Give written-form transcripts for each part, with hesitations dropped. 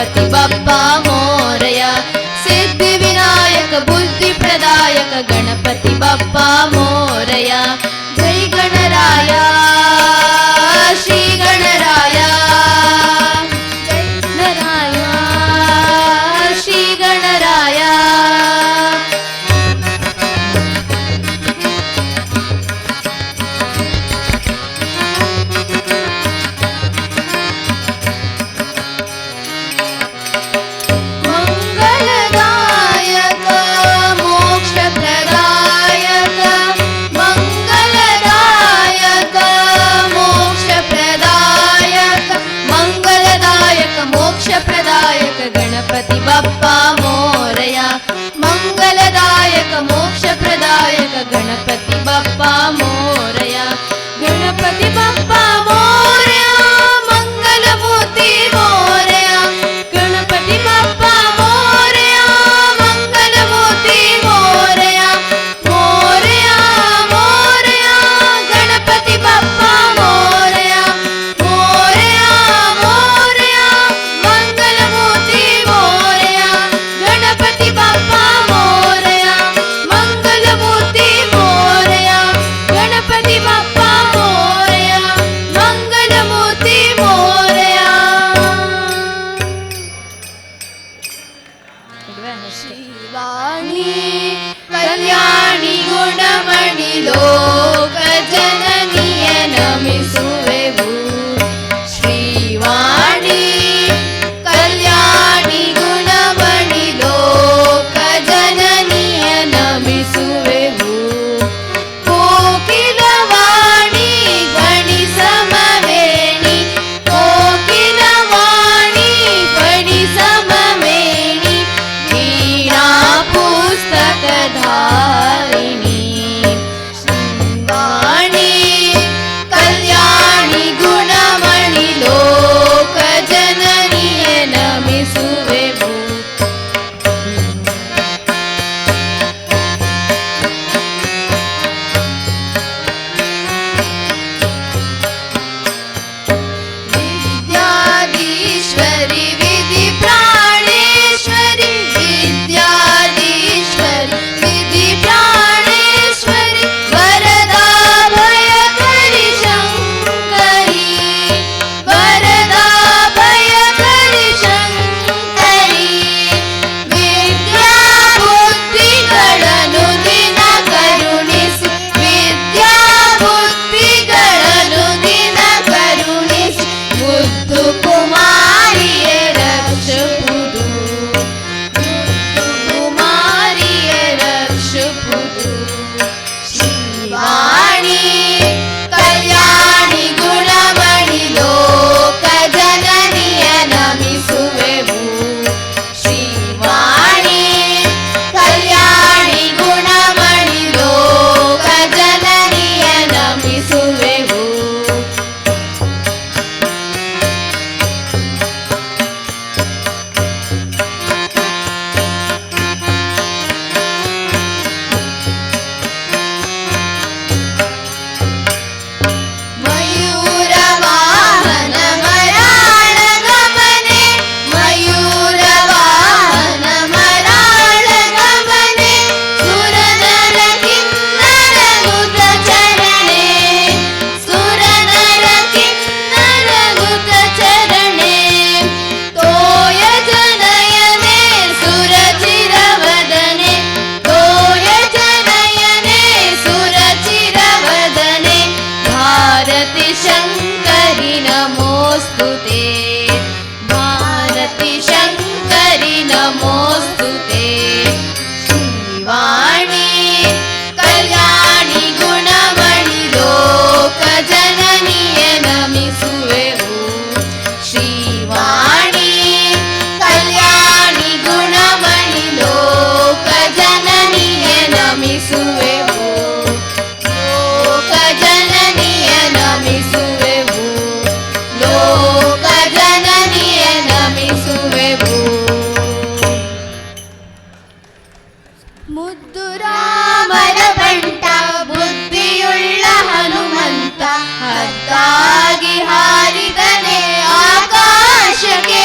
गणपती बाप्पा मोरया. सिद्धिविनायक बुद्धिप्रदायक गणपती बाप्पा मोरया. जय गणराया श्री गणराया, जय गणराया श्री गणराया. गणपती बाप्पा मोरया. मंगलदायक मोक्षप्रदायक गणपती बाप्पा मोरया. गणपती बाप्पा मोरया, मंगलमूर्ती मोरया. गणपती बाप्पा मोरया, मंगलमूर्ती मोरया. मोरया मोरया गणपती बाप्पा मोरया. मोरया मोरया मंगलमूर्ती मोरया. गणपती बाप्पा मोरया, मंगलमूर्ती मोरया. गणपती बाप्पा मोरया, मंगलमूर्ती मोरया. श्रीवाणी कल्याणी गुणमणि लोक जननीय नमिಸುವೆವು. श्रीवाणी कल्याणी गुणमणि लोक जननीय नमिಸುವೆವು. कोकिलवाणी गणि समवेणी. कोकिलवाणी गणि समवेणी. वीणा पुस्तकधारिणी. श्रीवाणी कल्याणी गुणमणि लोक जननीय नमिಸುವೆವು. विद्याधीश्वरी विधि प्राणेश्वरी. विद्याधीश्वरी विधि प्राणेश्वरी. वरदा भयकरी शंकरी. वरदा भयकरी शंकरी. विद्या बुद्धिಗಳನ್ನು ದಿನ ಕರುಣಿಸಿ. ವಿದ್ಯಾ ಬುದ್ಧಿಗಳನ್ನು ದಿನ ಕರುಣಿಸಿ. ಮುದ್ದು ಕುಮಾರಿಯೇ ರಕ್ಷಪುದು. ಮುದ್ದು ಕುಮಾರಿಯೇ ರಕ್ಷಪುದು. ಶ್ರೀವಾಣಿ ಕಲ್ಯಾಣಿ ಗುಣಮಣಿ ಲೋಕ ಜನನಿಯ ನಮಿಸುವೆವು. ಶ್ರೀವಾಣಿ ಕಲ್ಯಾಣಿ ಗುಣಮಣಿ ಲೋಕ ಜನನಿಯ ನಮಿಸುವೆವು. मयूर वाहन मराळ गमने. मयूर वाहन मराळ गमने. सुरनर किन्नर नुत चरणे. सुरनर किन्नर नुत चरणे. तोय जनयने सुरचिरवदने. तोय जनयने सुरचिरवदने. भारती शंकरी नमोस्तुते. भारती शंकरी नमोस्तुते. श्रीवाणी कल्याणी गुणमणि लोक जननीय नमिಸುವೆವು. श्रीवाणी कल्याणी गुणमणि लोक जननीय नमिಸುವೆವು. लोक जननीय नमिಸುವೆವು. लोक जननीय नमिಸುವೆವು. ಮುದ್ದು ರಾಮನ ಬಂಟ ಬುದ್ಧಿಯುಳ್ಳ ಹನುಮಂತ. ಹದ್ದಾಗಿ ಹಾರಿದನೆ ಆಕಾಶಕ್ಕೆ.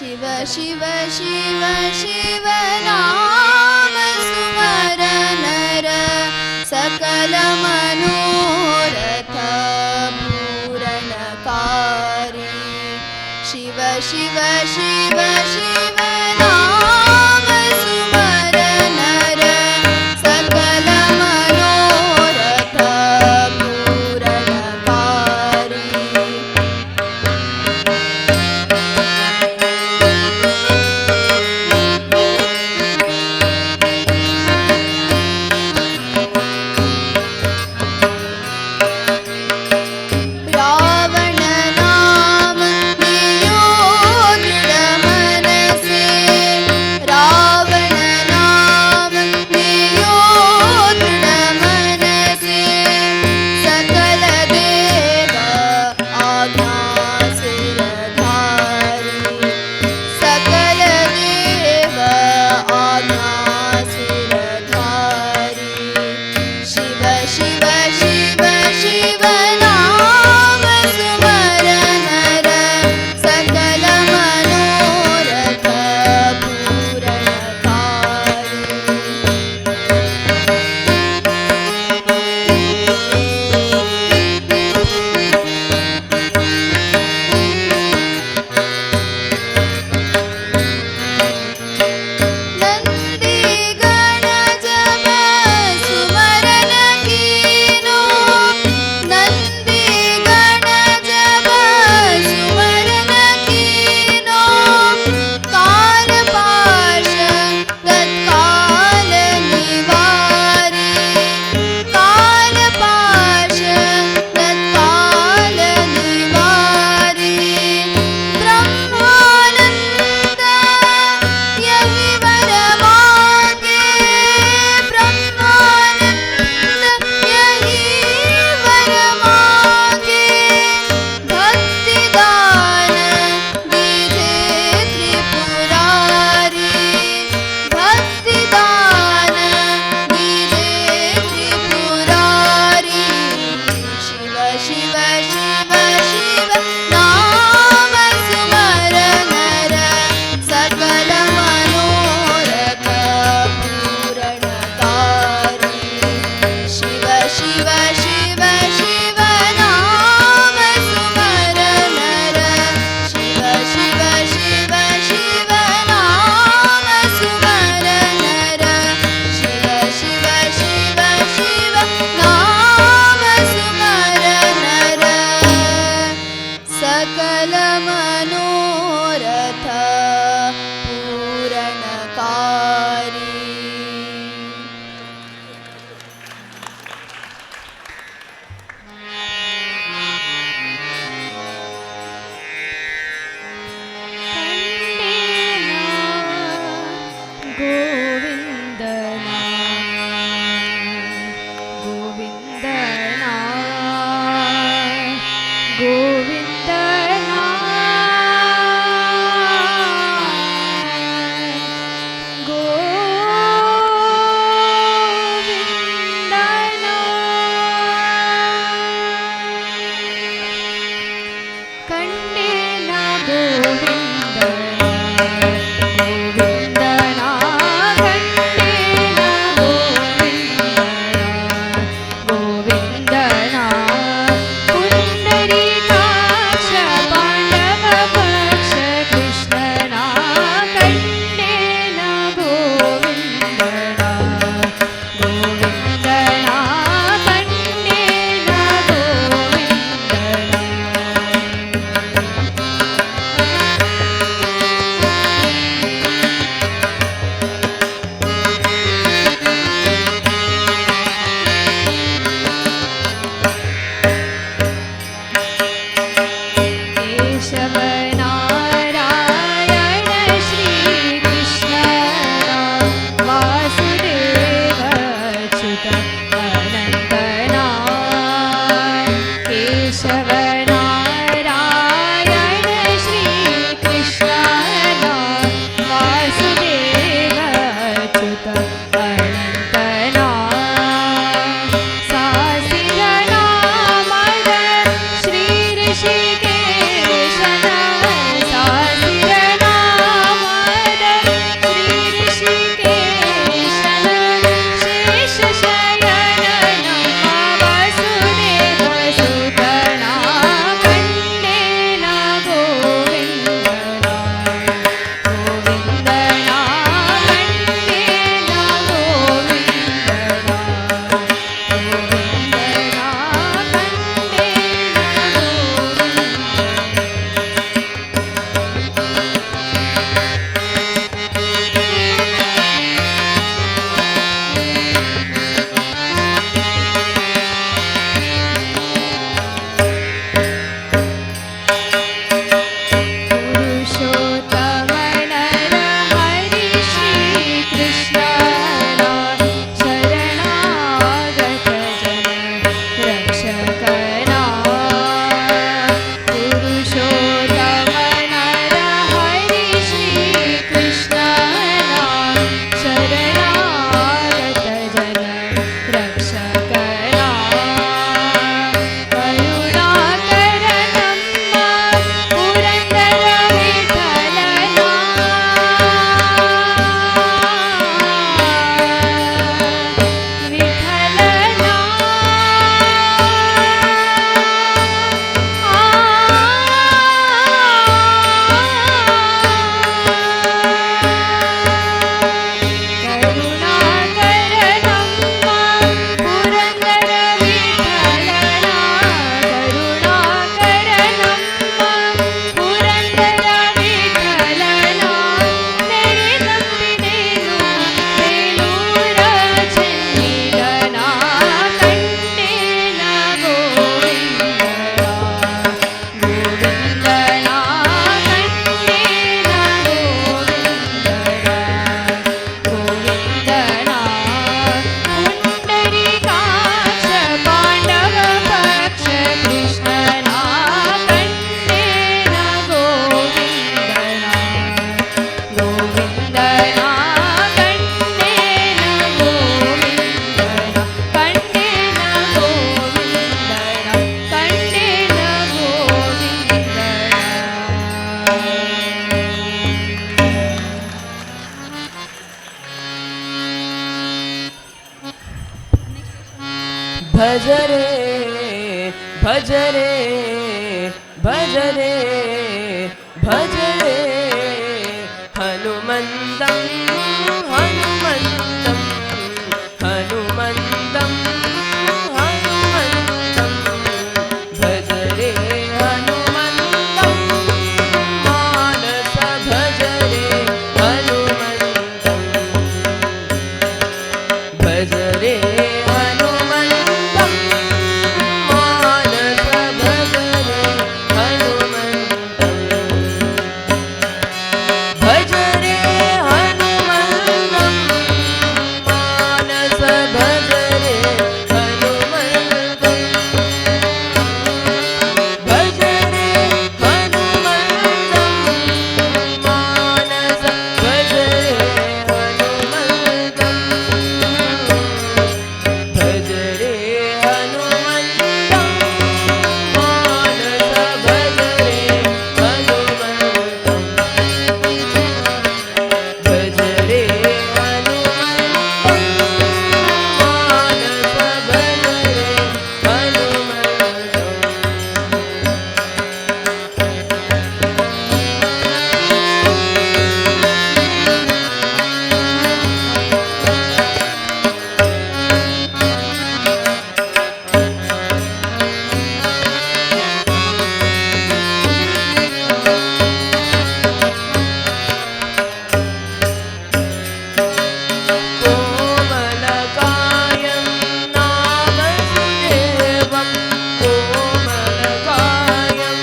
शिव शिव शिव शिव नाम सुमरन सकल मनोरथ पूरणकारी शिव शिव शिव शिव नाम सुमरन सकल मनोरथ पूरणकारी रावण नाम लियो दृढ मनसे भज रे भज रे भज रे भज रे हनुमन्तं हनुमन्तं हनुमन्तं हनुमन्तं भज रे हनुमन्तं मानस भज रे हनुमन्तं भज रे हनुमन्तं मानस भज रे हनुमन्तं भज रे हनुमन्तं मानस भज रे हनुमन्तं भज रे हनुमन्तं मानस भज रे हनुमन्तं भज रे हनुमन्तं मानस भज रे हनुमन्तं भज रे हनुमन्तं मानस भज रे कोमलकायं नामसुदेवं कोमलकायं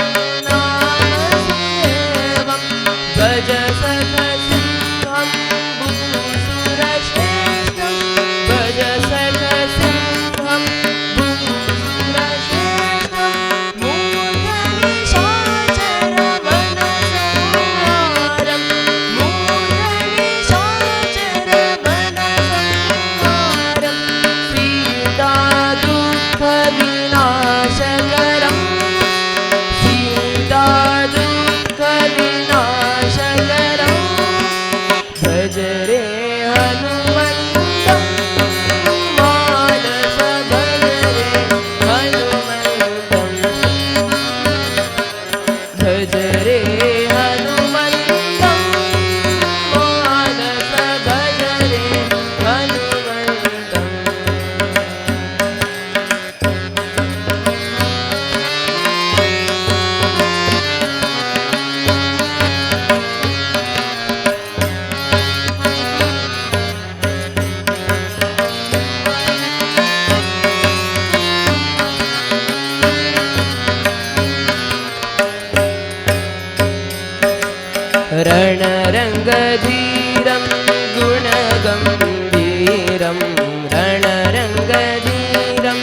नामसुदेवं भज सखसिंहं भूसुरश्रेष्ठं भज सखसिंहं भूसुरश्रेष्ठं मूर्धनिशाचरवनसंहारं मूर्धनिशाचरवनसंहारं सीतादुःखविनाशकरं सीतादुःखविनाशकरं भज रे हनुमन्तं मानस भज रे हनुमन्तं भज रे हनुमन्तं मानस भज रे हनुमन्तं रणरङ्गधीरं गुणगम्भीरं रणरङ्गधीरं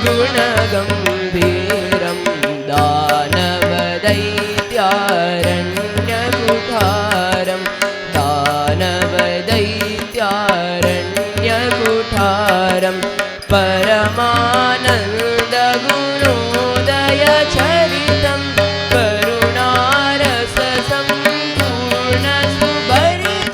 गुणगम्भीरं दानवदैत्यारण्यकुठारं दानवदैत्यारण्यकुठारं परमानन्दगुणोदयचरितं करुणारससम्पूर्णसुभरितं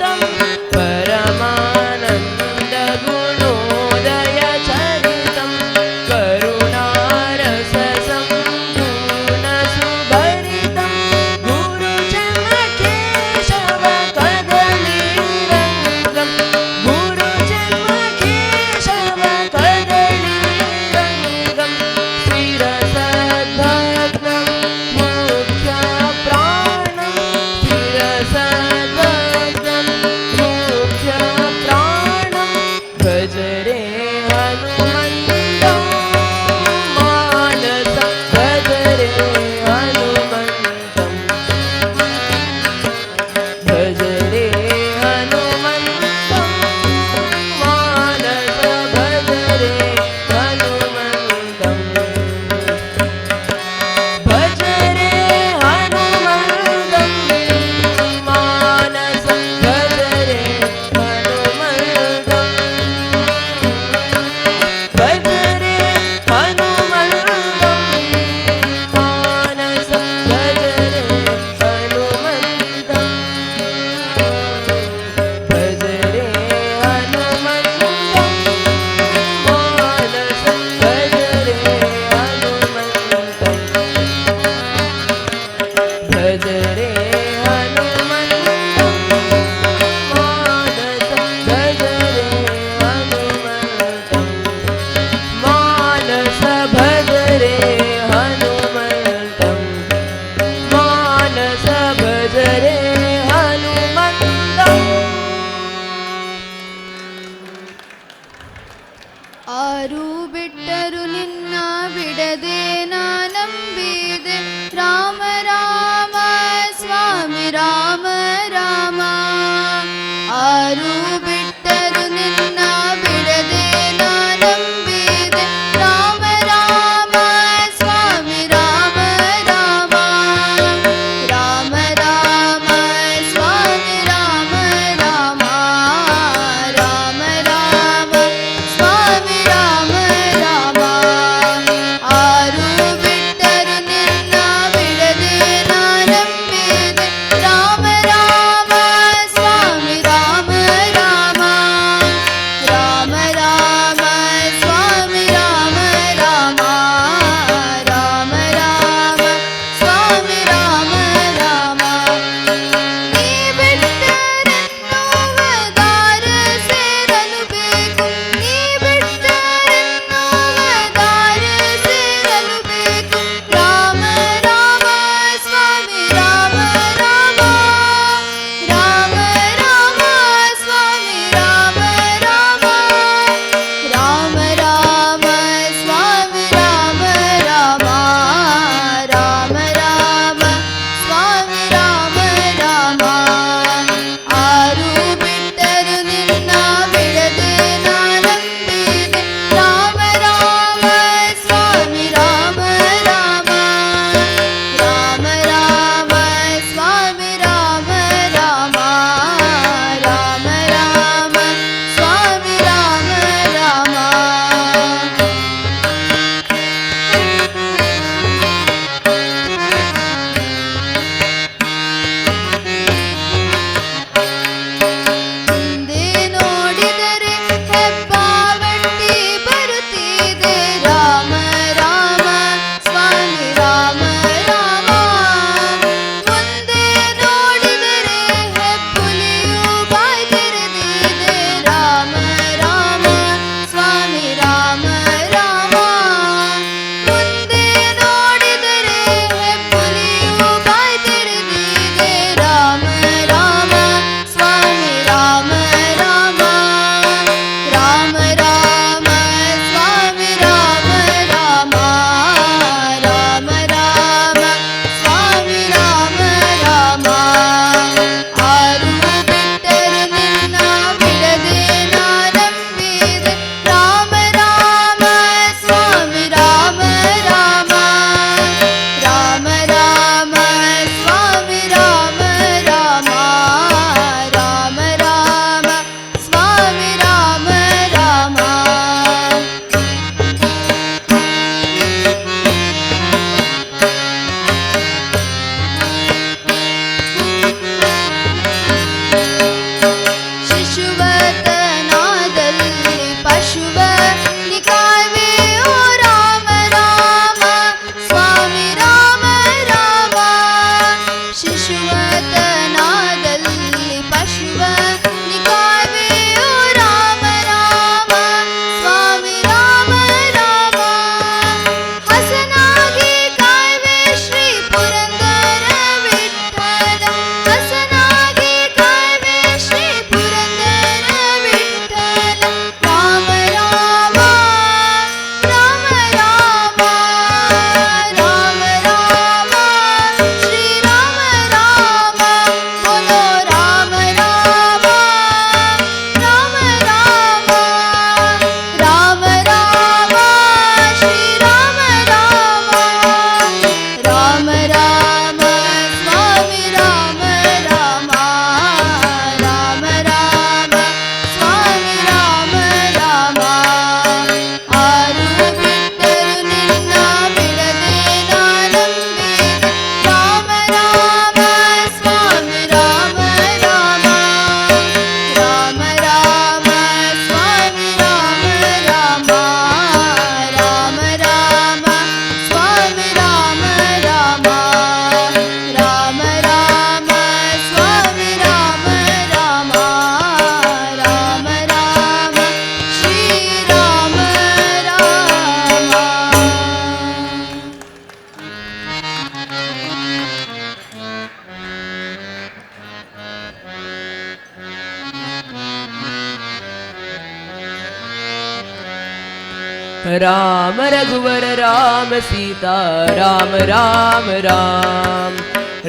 राम रघुवर राम सीता राम राम राम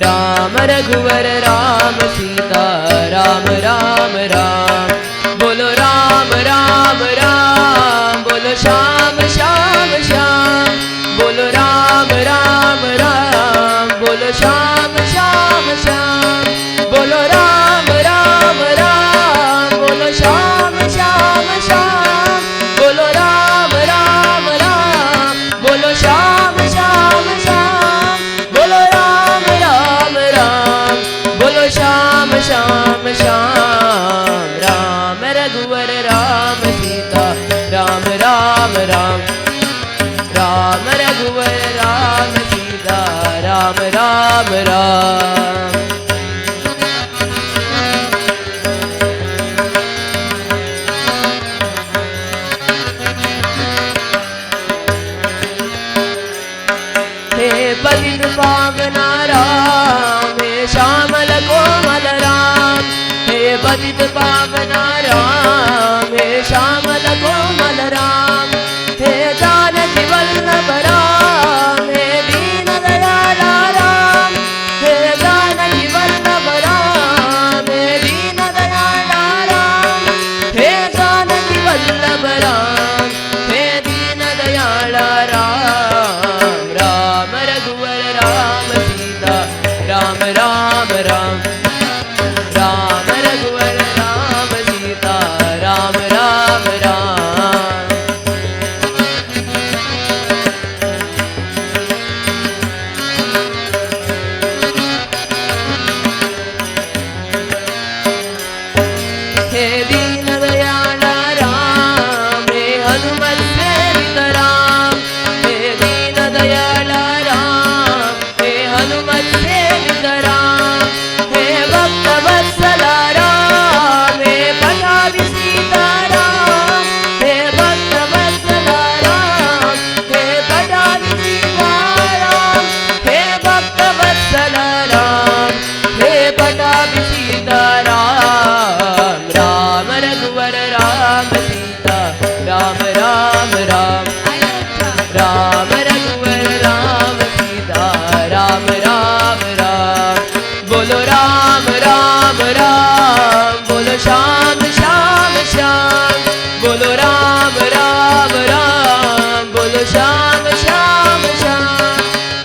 राम रघुवर राम सीता राम राम राम बोलो राम राम राम बोलो श्याम श्याम श्याम बोलो राम राम राम बोलो श्याम श्याम श्याम बोलो राम राम राम बोलो श्याम श्याम श्याम बोलो राम राम राम बोलो श्याम श्याम श्याम बोलो राम राम राम बोलो श्याम श्याम श्याम राम रघुवर राम सीता राम राम राम राम रघुवर राम सीता राम राम राम हे पतित पावना राम हे श्यामल कोमल राम हे पतित पावना राम हे श्यामल कोमल राम हे जानकी वल्लभ राम हे दीन दयाला राम हे जानकी वल्लभ राम हे दीन दयाला राम हे जानकी वल्लभ राम हे दीन दयाला राम राम रघुवर राम सीता राम राम राम राम रघुवर राम सीता राम राम राम हे दीन दयाला राम हे हनुमत सेवित राम हे दीन दयाला राम हे हनुमत सेवित राम हे भक्त वत्सला राम हे पठावी सीता राम हे भक्त वत्सला राम हे पठावी सीता राम हे भक्त वत्सला राम हे पठावी सीता राम राम रघुवर राम सीता राम राम राम राम रघुवर राम सीता राम राम राम बोलो राम राम राम बोलो श्याम श्याम श्याम बोलो राम राम राम बोलो श्याम श्याम श्याम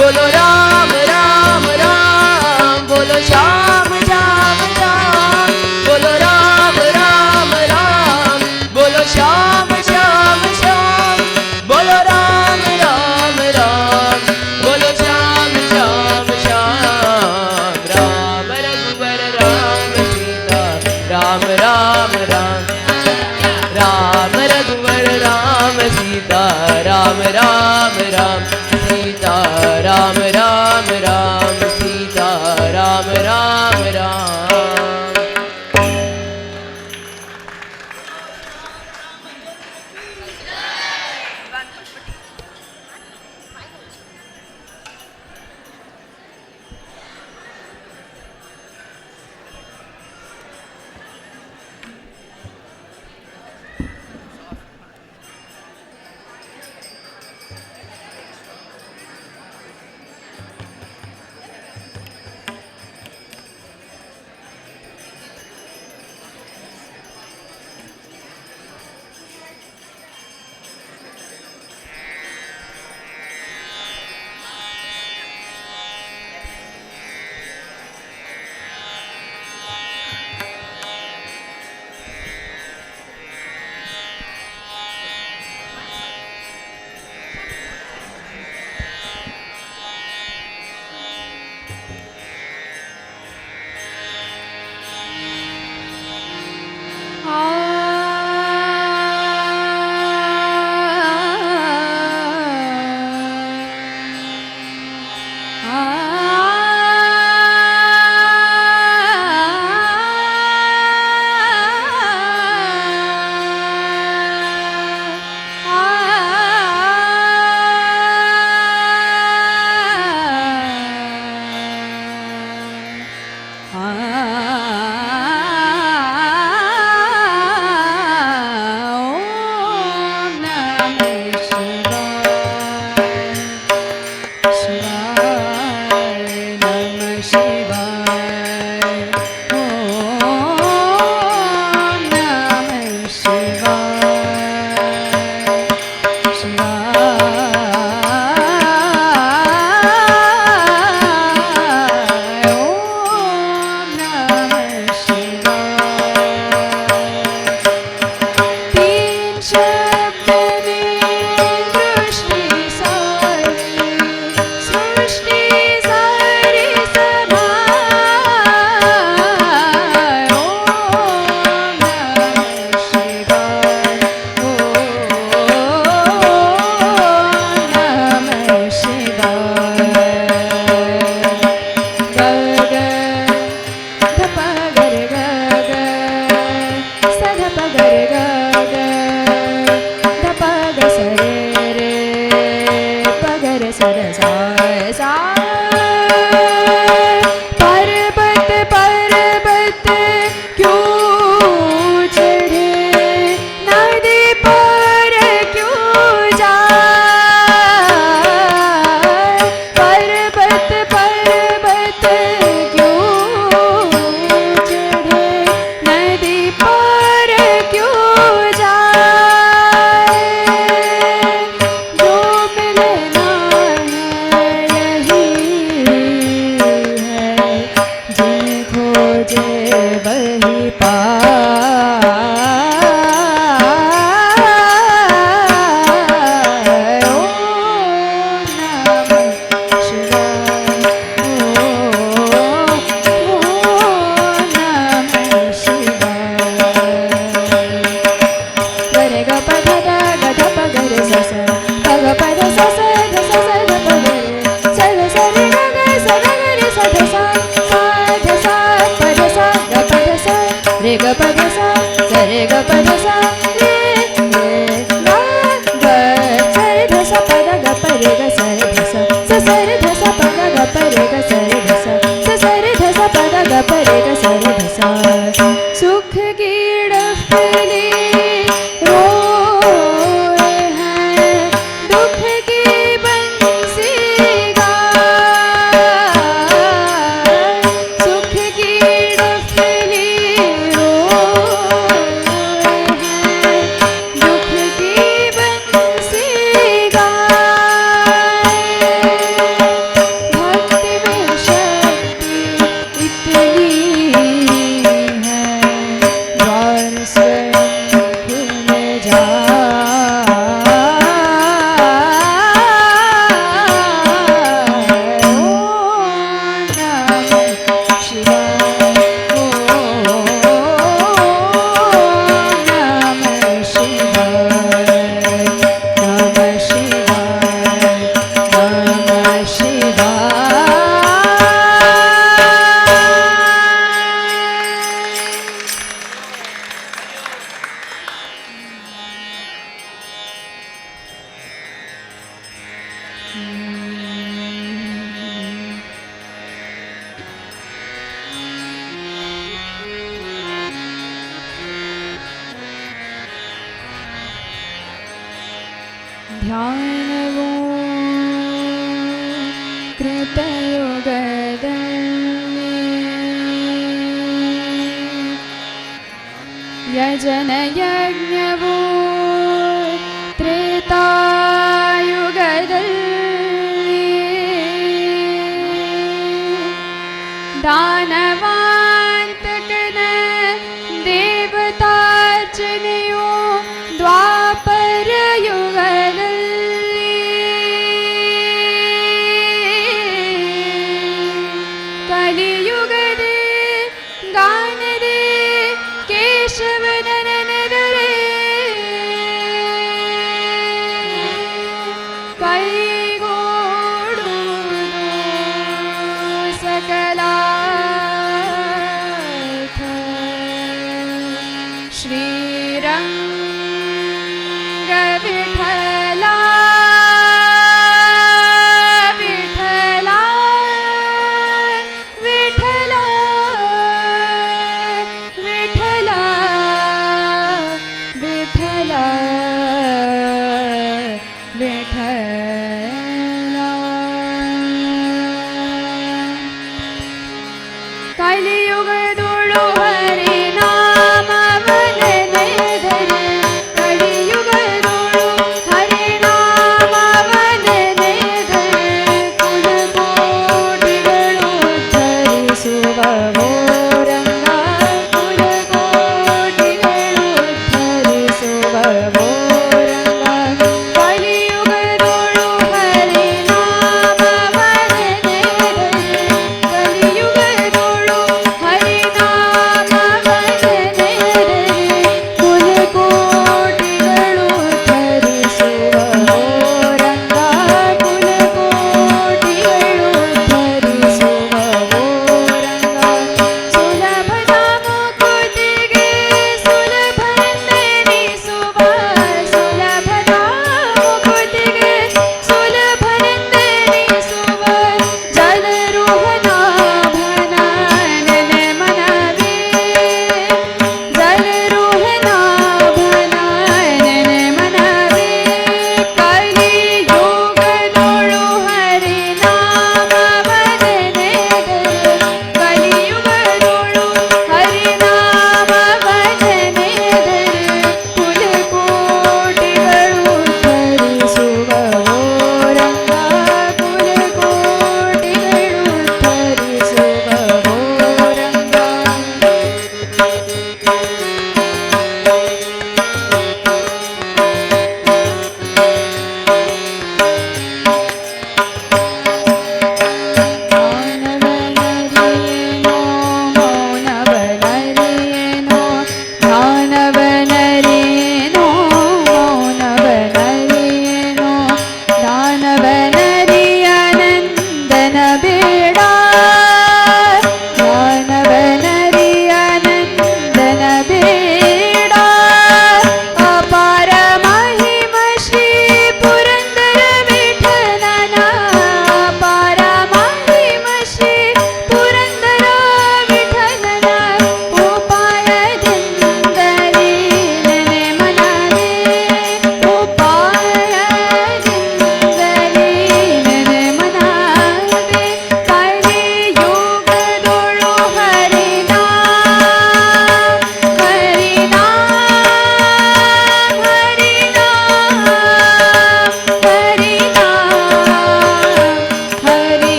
बोलो राम राम राम बोलो श्याम श्याम श्याम बोलो राम राम राम बोलो श्याम श्याम श्याम बोलो राम राम राम बोलो श्याम श्याम श्याम राम रघुवर राम सीता राम राम राम राम रघुवर राम सीता राम राम राम सीता राम राम राम सीता राम राम राम सबहि पाय। ओम नमः शिवाय। ओम नमः शिवाय। गरे ग प ध ध ग ध प ग रे स स प ग प ध स स ध स स ध प ग रे स ग स रे ग ग स ग ग रे स ध स ध स प ध स ग प ध स रे ग प ध स रे ग प ध स रे रे ग ग स रे ध स प द ग प रे ग स रे ध स स रे ध स प ग ग प रे ग स रे ध स रे ध स प द ग प रे ग स रे ध स। सुख की डफली रोए हैं, दुख की बंसी गाए। सुख की डफली रोए हैं, दुख की बंसी गाए। भक्ति में शक्ति इतनी है, द्वार स्वयं खुल जाए। ओम नमः शिवाय। ओम नमः शिवाय। नमः शिवाय। नमः शिवाय। ಧ್ಯಾನವೋ ಕೃತಯುಗದಲ್ಲಿ ಯಜನ ಯಜ್ಞವೋ ತ್ರೇತಾಯುಗದಲ್ಲಿ ದಾನವಾಂತಕನ ದೇವತಾರ್ಚನೆಯೋ ದ್ವಾಪರ ಯುಗದಲ್ಲಿ ಕಲಿಯುಗದ ಗಾನದೆ ಕೇಶವನನದರೆ ಕೈಗೂಡುವುದು ಸಕಲಾರ್ಥ ಶ್ರೀರಂಗ ವಿಠಲ ವಿಠಲ ವಿಠಲ ವಿಠಲ ವಿಠಲ ವಿಠಲ ಕಲಿಯುಗದೊಳು ಹರಿನಾಮವನೆನೆದರೆ ಕಲಿಯುಗದೊಳು ಹರಿನಾಮವನೆನೆದರೆ ಕುಲಕೋಟಿಗಳು ಧರಿಸುವವೋ ರಂಗ ಕುಲಕೋಟಿಗಳು ಧರಿಸುವವೋ ರಂಗ ಕಲಿಯುಗದೊಳು ಹರಿನಾಮವನೆನೆದರೆ ಕಲಿಯುಗದೊಳು ಹರಿನಾಮವನೆನೆದರೆ राम